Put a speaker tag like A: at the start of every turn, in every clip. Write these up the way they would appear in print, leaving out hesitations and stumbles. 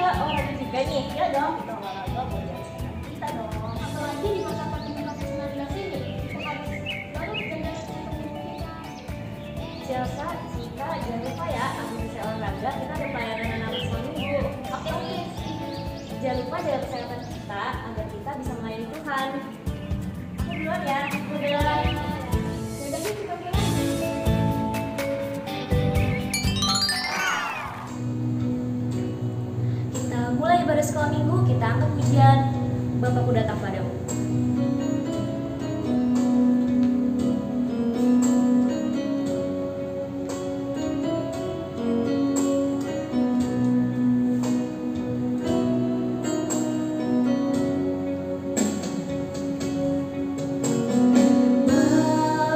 A: olahraga juga nih. Ya dong, kita olahraga buat jaga kesehatan kita dong.
B: Apalagi di masa pandemi COVID-19 ini, kita harus selalu menjaga kesehatan tubuh kita.
A: Jasa, Cika, jangan lupa ya, abis selesai olahraga kita ada pelayanan anak selama minggu.
B: Oke.
A: Jangan lupa jaga kesehatan kita agar kita bisa melayani Tuhan. Aku duluan ya.
B: Udah. Yaudah yuk kita mulai.
A: Kita mulai ibadah sekolah minggu, kita angkat pujian Bapakku datang padamu.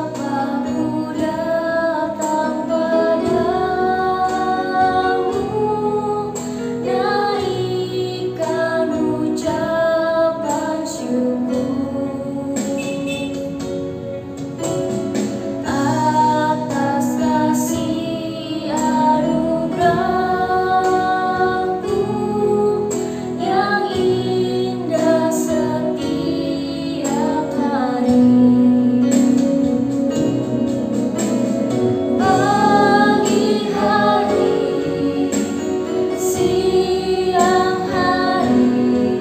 A: Bapakku datang padamu, naikkan ucapan syukur atas kasih anugerahmu yang indah setiap hari. Pagi hari, siang hari,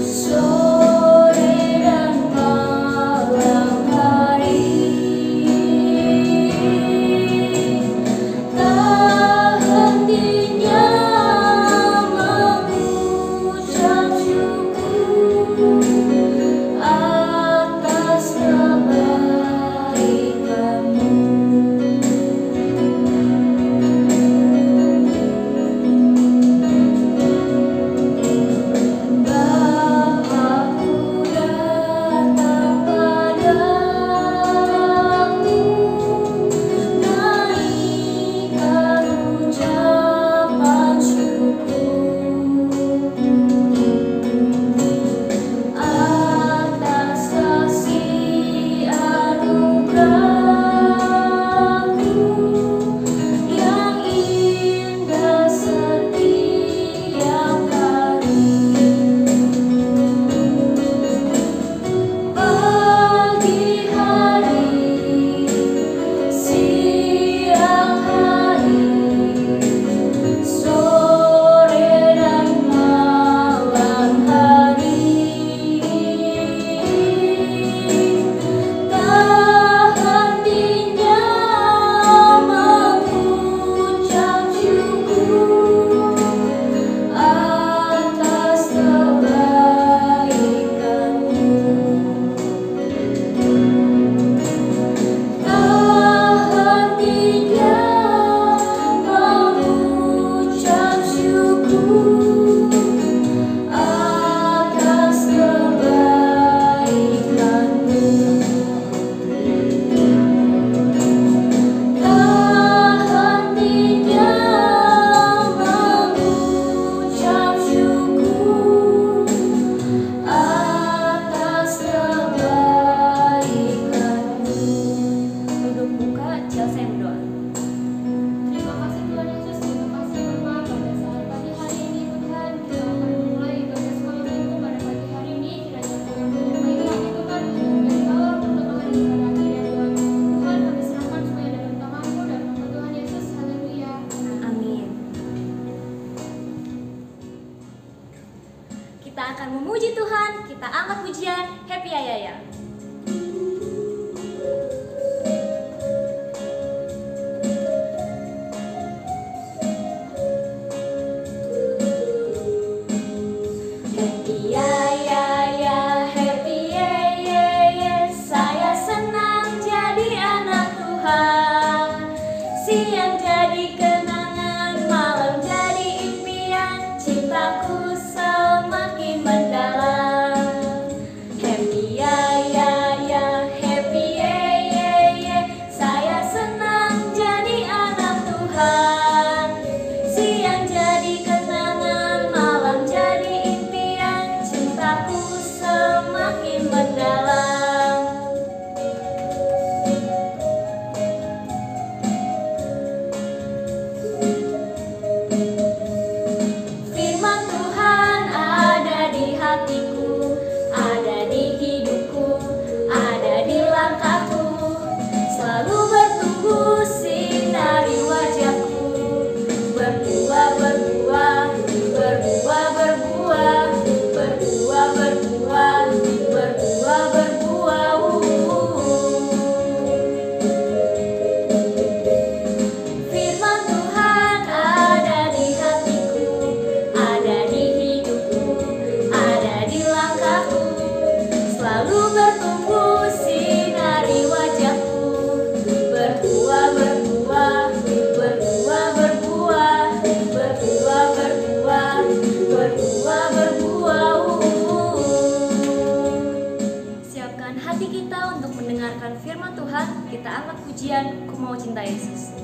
A: sore dan malam hari, tak hentinya mengucap syukur atas kebaikanmu. Bapakku datang padamu, naikkan ucapan syukur atas kasih anugerahmu yang indah setiap hari. Pagi hari, siang hari, sore dan malam hari, tak hentinya mengucap syukur atas kebaikanmu. Tak hentinya mengucap syukur atas kebaikanmu. Tak hentinya mengucap syukur atas kebaikanmu. Duduk buka, Chelsea yang berdoa.
B: Terima kasih Tuhan Yesus, terima kasih Bapa. Pada saat pagi hari ini Tuhan, kita akan memulai ibadah sekolah minggu pada pagi hari ini. Kiranya Tuhan menyertai kami Tuhan, dari awal pertengahan hingga akhir ya Tuhan. Tuhan kami serahkan semuanya dalam tangan-Mu dan nama Tuhan Yesus. Haleluya.
A: Amin. Kita akan memuji Tuhan, kita angkat pujian Happy Ayaya. Happy Ayaya, happy Ayaya, saya senang jadi anak Tuhan. Siang jadi kenangan, malam jadi impian, cintaku semakin mendalam. Happy Ayaya. berdua berbuah. Siapkan hati kita untuk mendengarkan firman Tuhan. Kita angkat pujian, Ku Mau Cinta Yesus.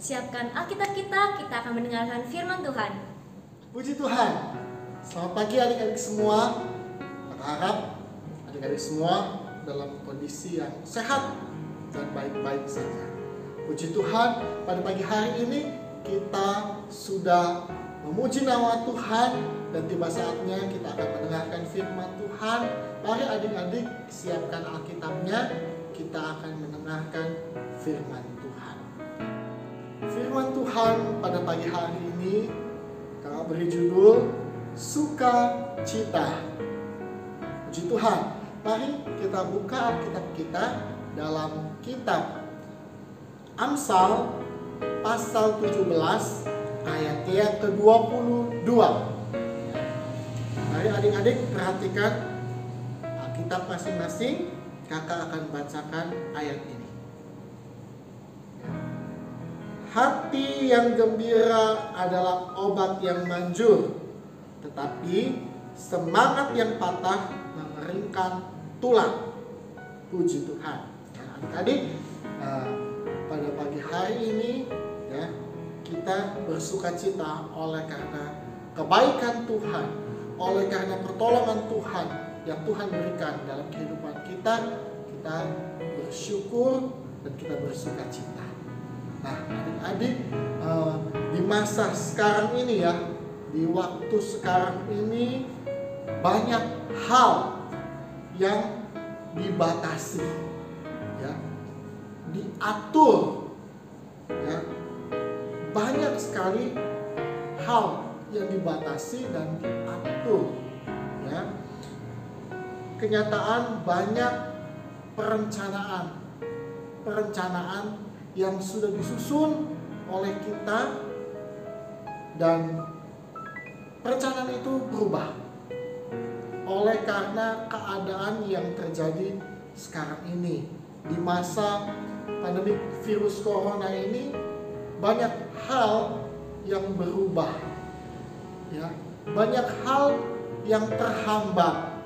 A: Siapkan Alkitab kita akan mendengarkan firman Tuhan.
C: Puji Tuhan. Selamat pagi adik-adik semua. Berharap adik-adik semua dalam kondisi yang sehat dan baik-baik saja. Puji Tuhan, pada pagi hari ini kita sudah memuji nama Tuhan dan tiba saatnya kita akan mendengarkan firman Tuhan. Mari adik-adik siapkan Alkitabnya, kita akan mendengarkan firman Tuhan. Firman Tuhan pada pagi hari ini kakak beri judul Sukacita. Puji Tuhan. Mari kita buka Alkitab kita dalam kitab Amsal pasal 17 ayat yang ke-22. Mari adik-adik perhatikan Alkitab masing-masing. Kakak akan bacakan ayat ini. Hati yang gembira adalah obat yang manjur, tetapi semangat yang patah mengeringkan tulang. Puji Tuhan. Adik-adik, pada pagi hari ini ya, kita bersukacita oleh karena kebaikan Tuhan, oleh karena pertolongan Tuhan yang Tuhan berikan dalam kehidupan kita. Kita bersyukur dan kita bersukacita. Nah, adik-adik, di masa sekarang ini ya, di waktu sekarang ini banyak hal yang dibatasi, ya, diatur sekali hal yang dibatasi dan diatur, ya. Kenyataan banyak perencanaan yang sudah disusun oleh kita, dan perencanaan itu berubah oleh karena keadaan yang terjadi sekarang ini. Di masa pandemi virus corona ini banyak hal yang berubah, ya. Banyak hal yang terhambat,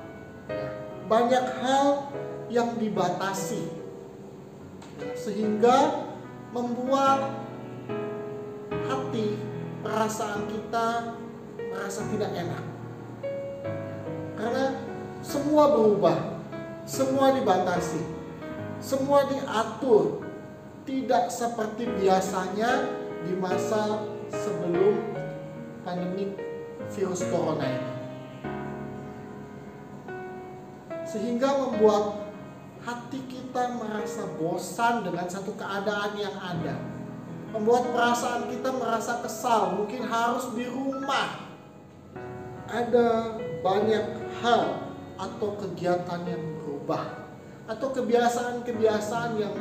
C: ya. Banyak hal yang dibatasi, ya. Sehingga membuat hati, perasaan kita merasa tidak enak, karena semua berubah, semua dibatasi, semua diatur, tidak seperti biasanya di masa sebelum pandemi virus corona ini. Sehingga membuat hati kita merasa bosan dengan satu keadaan yang ada. Membuat perasaan kita merasa kesal, mungkin harus di rumah. Ada banyak hal atau kegiatan yang berubah, atau kebiasaan-kebiasaan yang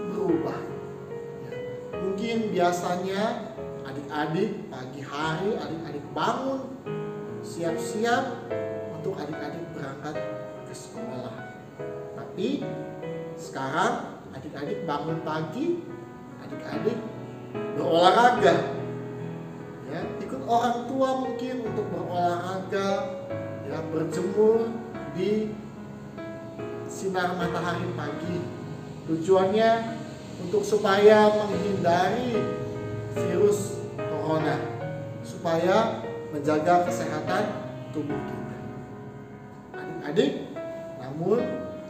C: berubah. Mungkin biasanya adik-adik pagi hari adik-adik bangun siap-siap untuk adik-adik berangkat ke sekolah. Tapi sekarang adik-adik bangun pagi, adik-adik berolahraga, ya, ikut orang tua mungkin untuk berolahraga, ya, berjemur di sinar matahari pagi. Tujuannya untuk supaya menghindari virus corona, supaya menjaga kesehatan tubuh kita. Adik-adik, namun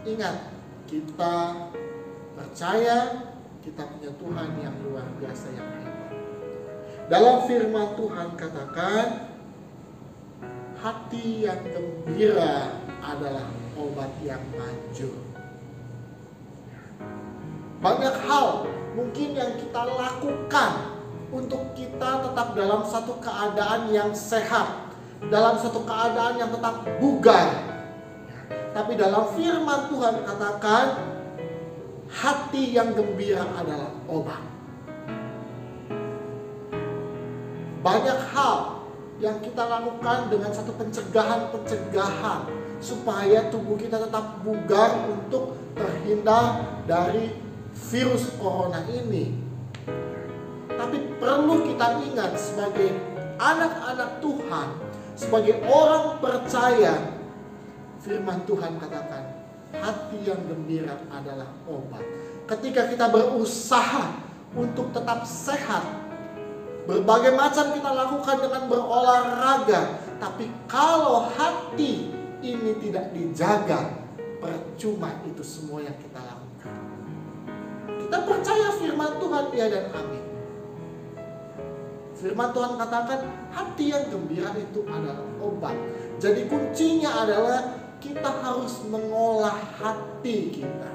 C: ingat, kita percaya kita punya Tuhan yang luar biasa, yang hebat. Dalam firman Tuhan katakan, hati yang gembira adalah obat yang manjur. Banyak hal mungkin yang kita lakukan untuk kita tetap dalam satu keadaan yang sehat, dalam satu keadaan yang tetap bugar. Tapi dalam firman Tuhan katakan, hati yang gembira adalah obat. Banyak hal yang kita lakukan dengan satu pencegahan supaya tubuh kita tetap bugar untuk terhindar dari virus corona ini. Tapi perlu kita ingat, sebagai anak-anak Tuhan, sebagai orang percaya, firman Tuhan katakan, hati yang gembira adalah obat. Ketika kita berusaha untuk tetap sehat, berbagai macam kita lakukan dengan berolahraga, tapi kalau hati ini tidak dijaga, percuma itu semua yang kita lakukan. Kita percaya firman Tuhan, ya dan amin. Firman Tuhan katakan, hati yang gembira itu adalah obat. Jadi kuncinya adalah kita harus mengolah hati kita.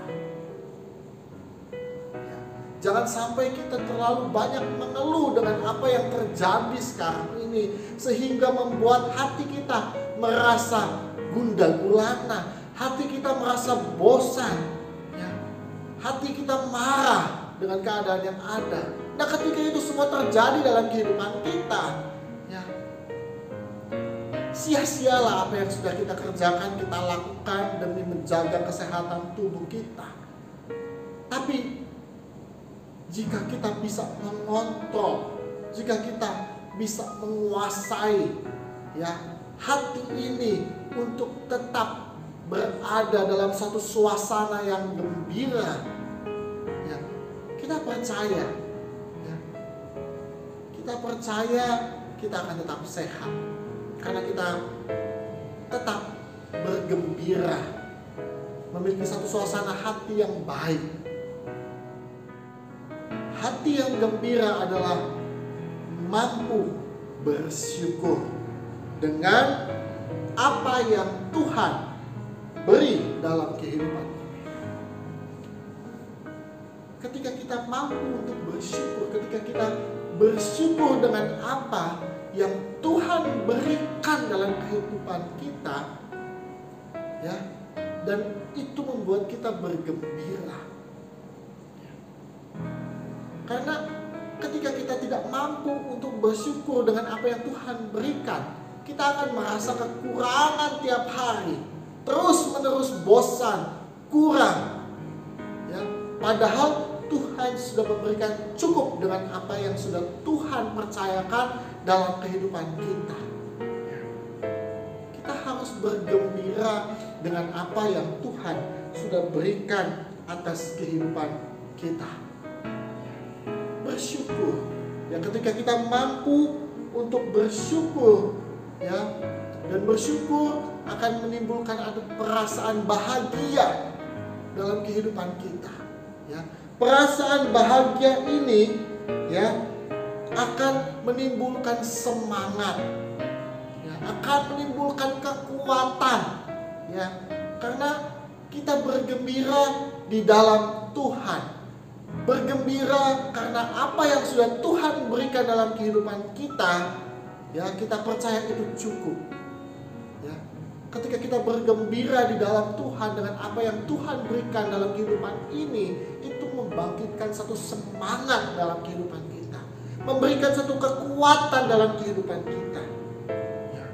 C: Jangan sampai kita terlalu banyak mengeluh dengan apa yang terjadi sekarang ini, sehingga membuat hati kita merasa gundah gulana, hati kita merasa bosan, ya. Hati kita marah dengan keadaan yang ada. Nah, ketika itu semua terjadi dalam kehidupan kita, ya, sia-sialah apa yang sudah kita kerjakan, kita lakukan demi menjaga kesehatan tubuh kita. Tapi jika kita bisa mengontrol, jika kita bisa menguasai, ya, hati ini untuk tetap berada dalam satu suasana yang gembira, ya, kita percaya, ya, kita percaya kita akan tetap sehat karena kita tetap bergembira, memiliki satu suasana hati yang baik. Hati yang gembira adalah mampu bersyukur dengan apa yang Tuhan beri dalam kehidupan. Ketika kita mampu untuk bersyukur, ketika kita bersyukur dengan apa yang Tuhan berikan dalam kehidupan kita, ya, dan itu membuat kita bergembira. Karena ketika kita tidak mampu untuk bersyukur dengan apa yang Tuhan berikan, kita akan merasa kekurangan tiap hari, terus-menerus bosan, kurang. Ya, padahal Tuhan sudah memberikan cukup dengan apa yang sudah Tuhan percayakan dalam kehidupan kita. Kita harus bergembira dengan apa yang Tuhan sudah berikan atas kehidupan kita. Bersyukur. Ya, ketika kita mampu untuk bersyukur, ya, dan bersyukur akan menimbulkan ada perasaan bahagia dalam kehidupan kita. Ya, perasaan bahagia ini, ya, akan menimbulkan semangat, ya, akan menimbulkan kekuatan, ya, karena kita bergembira di dalam Tuhan. Bergembira karena apa yang sudah Tuhan berikan dalam kehidupan kita, ya, kita percaya itu cukup. Ya, ketika kita bergembira di dalam Tuhan dengan apa yang Tuhan berikan dalam kehidupan ini, itu membangkitkan satu semangat dalam kehidupan kita, memberikan satu kekuatan dalam kehidupan kita. Ya.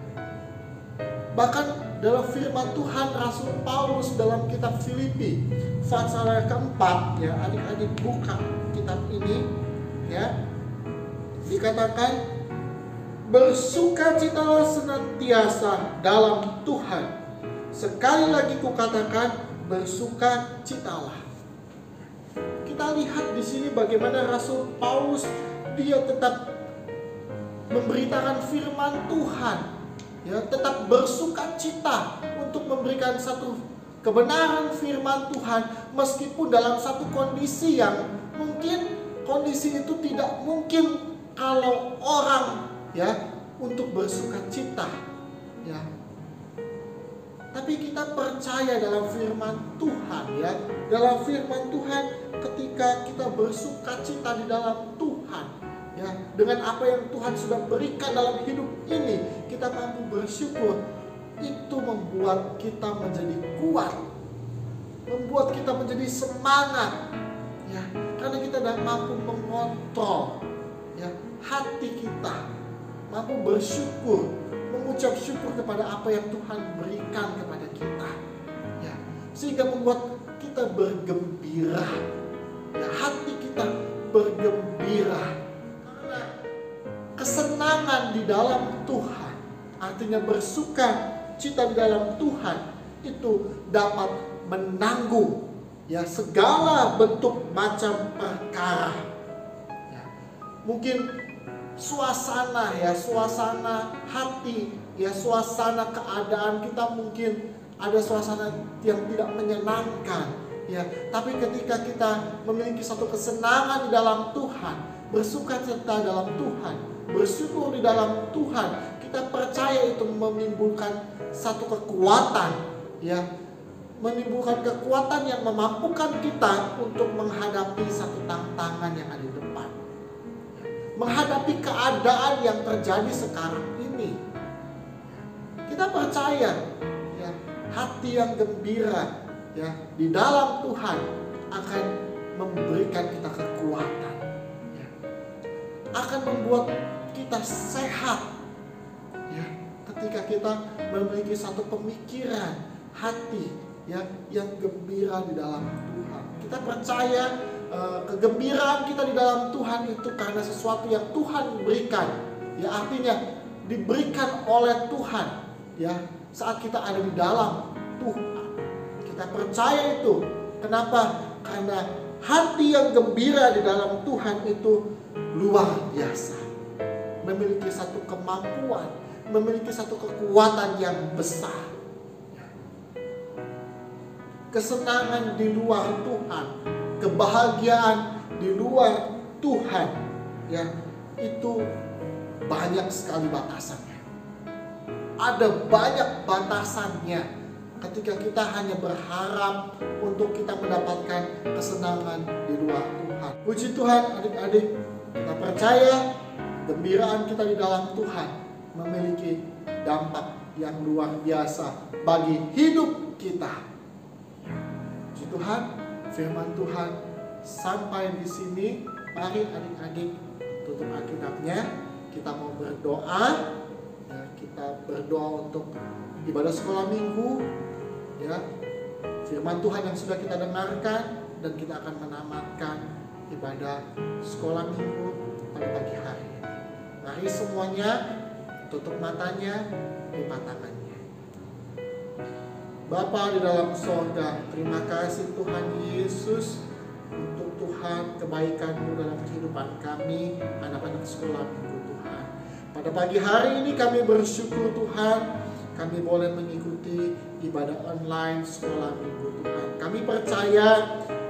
C: Bahkan dalam firman Tuhan, Rasul Paulus dalam kitab Filipi pasal yang keempat, ya, adik-adik buka kitab ini, ya, dikatakan bersukacitalah senantiasa dalam Tuhan. Sekali lagi kukatakan, bersukacitalah. Kita lihat di sini bagaimana Rasul Paulus dia tetap memberitakan firman Tuhan, ya, tetap bersukacita untuk memberikan satu kebenaran firman Tuhan, meskipun dalam satu kondisi yang mungkin kondisi itu tidak mungkin kalau orang, ya, untuk bersukacita, ya. Tapi kita percaya dalam firman Tuhan, ya, dalam firman Tuhan ketika kita bersukacita di dalam Tuhan, ya, dengan apa yang Tuhan sudah berikan dalam hidup ini, kita mampu bersyukur. Itu membuat kita menjadi kuat, membuat kita menjadi semangat, ya, karena kita tidak mampu mengontrol, ya, hati kita, mampu bersyukur, mengucap syukur kepada apa yang Tuhan berikan kepada kita, ya, sehingga membuat kita bergembira, ya, hati kita bergembira karena kesenangan di dalam Tuhan, artinya bersuka cita di dalam Tuhan itu dapat menanggung, ya, segala bentuk macam perkara. Ya, mungkin suasana, ya, suasana hati, ya, suasana keadaan kita mungkin ada suasana yang tidak menyenangkan, ya, tapi ketika kita memiliki satu kesenangan di dalam Tuhan, bersukacita dalam Tuhan, bersyukur di dalam Tuhan, kita percaya itu menimbulkan satu kekuatan, ya, menimbulkan kekuatan yang memampukan kita untuk menghadapi satu tantangan yang ada di depan, menghadapi keadaan yang terjadi sekarang ini. Kita percaya, ya, hati yang gembira, ya, di dalam Tuhan akan memberikan kita kekuatan, ya, akan membuat kita sehat, ya, ketika kita memiliki satu pemikiran hati, ya, yang gembira di dalam Tuhan. Kita percaya kegembiraan kita di dalam Tuhan itu karena sesuatu yang Tuhan berikan, ya, artinya diberikan oleh Tuhan, ya, saat kita ada di dalam Tuhan. Kita percaya itu. Kenapa? Karena hati yang gembira di dalam Tuhan itu luar biasa, memiliki satu kemampuan, memiliki satu kekuatan yang besar. Kesenangan di luar Tuhan, kebahagiaan di luar Tuhan, ya, itu banyak sekali batasannya. Ada banyak batasannya ketika kita hanya berharap untuk kita mendapatkan kesenangan di luar Tuhan. Puji Tuhan, adik-adik, Kita percaya gembiraan kita di dalam Tuhan memiliki dampak yang luar biasa bagi hidup kita. Puji Tuhan, firman Tuhan sampai di sini. Mari adik-adik tutup Alkitabnya. Kita mau berdoa. Ya, kita berdoa untuk ibadah sekolah minggu. Ya, firman Tuhan yang sudah kita dengarkan, dan kita akan menamatkan ibadah sekolah minggu pada pagi hari ini. Mari semuanya tutup matanya, lipat tangannya. Bapa di dalam sorga, terima kasih Tuhan Yesus untuk Tuhan kebaikan-Mu dalam kehidupan kami, anak-anak sekolah minggu Tuhan. Pada pagi hari ini kami bersyukur Tuhan, kami boleh mengikuti ibadah online sekolah minggu Tuhan. Kami percaya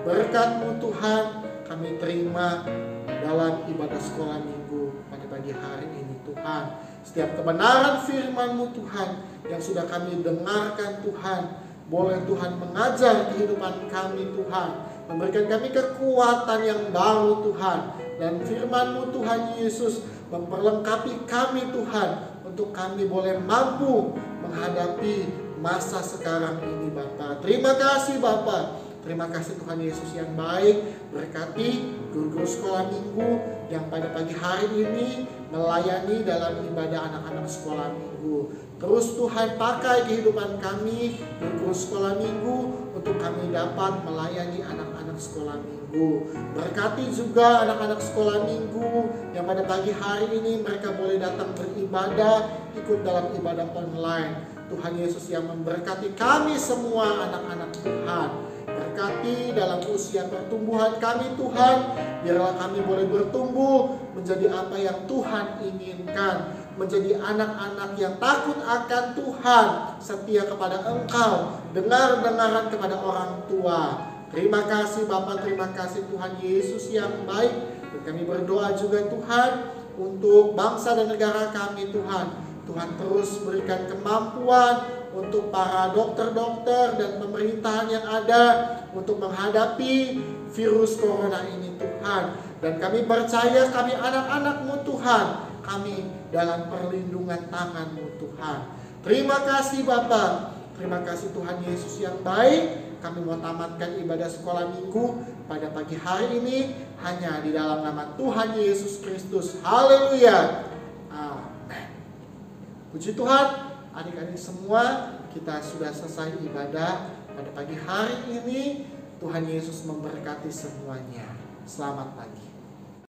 C: berkat-Mu Tuhan, kami terima dalam ibadah sekolah minggu pada pagi hari ini Tuhan. Setiap kebenaran firman-Mu Tuhan yang sudah kami dengarkan Tuhan, boleh Tuhan mengajar kehidupan kami Tuhan, memberikan kami kekuatan yang baru Tuhan. Dan firman-Mu Tuhan Yesus memperlengkapi kami Tuhan, untuk kami boleh mampu menghadapi masa sekarang ini Bapa. Terima kasih Bapa. Terima kasih Tuhan Yesus yang baik. Berkati guru-guru sekolah minggu yang pada pagi hari ini melayani dalam ibadah anak-anak sekolah minggu. Terus Tuhan pakai kehidupan kami guru-guru sekolah minggu untuk kami dapat melayani anak-anak sekolah minggu. Berkati juga anak-anak sekolah minggu yang pada pagi hari ini mereka boleh datang beribadah, ikut dalam ibadah online. Tuhan Yesus yang memberkati kami semua anak-anak Tuhan. Berkati dalam usia pertumbuhan kami Tuhan, biarlah kami boleh bertumbuh menjadi apa yang Tuhan inginkan, menjadi anak-anak yang takut akan Tuhan, setia kepada Engkau, dengar-dengaran kepada orang tua. Terima kasih Bapa, terima kasih Tuhan Yesus yang baik. Dan kami berdoa juga Tuhan untuk bangsa dan negara kami Tuhan. Tuhan terus berikan kemampuan untuk para dokter-dokter dan pemerintahan yang ada untuk menghadapi virus corona ini Tuhan. Dan kami percaya kami anak-anak-Mu Tuhan, kami dalam perlindungan tangan-Mu Tuhan. Terima kasih Bapa, terima kasih Tuhan Yesus yang baik. Kami mau tamatkan ibadah sekolah minggu pada pagi hari ini hanya di dalam nama Tuhan Yesus Kristus. Haleluya. Amin. Puji Tuhan, adik-adik semua, kita sudah selesai ibadah pada pagi hari ini. Tuhan Yesus memberkati semuanya. Selamat pagi.